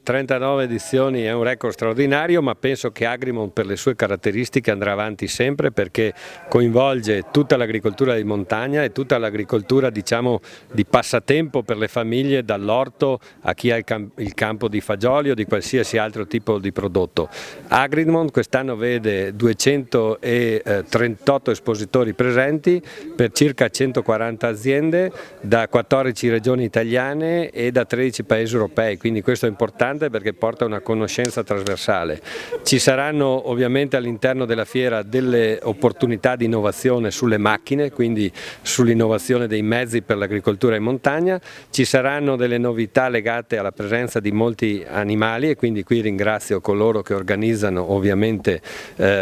39 edizioni è un record straordinario, ma penso che Agrimont per le sue caratteristiche andrà avanti sempre perché coinvolge tutta l'agricoltura di montagna e tutta l'agricoltura, diciamo, di passatempo per le famiglie, dall'orto a chi ha il campo di fagioli o di qualsiasi altro tipo di prodotto. Agrimont quest'anno vede 238 espositori presenti per circa 140 aziende da 14 regioni italiane e da 13 paesi europei, quindi questo è importante perché porta una conoscenza trasversale. Ci saranno ovviamente all'interno della fiera delle opportunità di innovazione sulle macchine, quindi sull'innovazione dei mezzi per l'agricoltura in montagna, ci saranno delle novità legate alla presenza di molti animali e quindi qui ringrazio coloro che organizzano ovviamente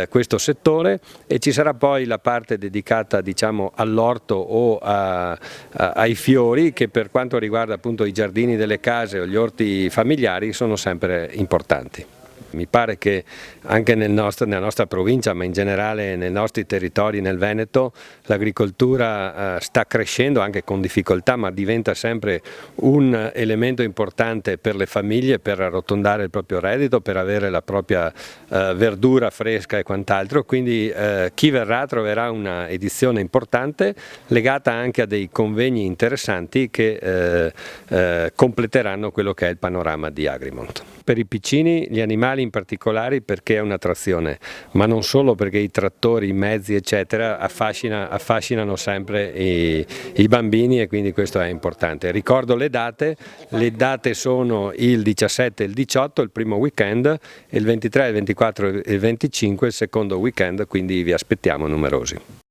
questo settore, e ci sarà poi la parte dedicata, diciamo, all'orto o ai fiori, che per quanto riguarda appunto i giardini delle case o gli orti familiari sono sempre importanti. Mi pare che anche nella nostra provincia, ma in generale nei nostri territori nel Veneto, l'agricoltura sta crescendo anche con difficoltà, ma diventa sempre un elemento importante per le famiglie, per arrotondare il proprio reddito, per avere la propria verdura fresca e quant'altro. Quindi chi verrà troverà una edizione importante legata anche a dei convegni interessanti che completeranno quello che è il panorama di Agrimont. Per i piccini, gli animali in particolare, perché è un'attrazione, ma non solo, perché i trattori, i mezzi eccetera affascinano sempre i bambini, e quindi questo è importante. Ricordo le date sono il 17 e il 18 il primo weekend, e il 23, il 24 e il 25 il secondo weekend, quindi vi aspettiamo numerosi.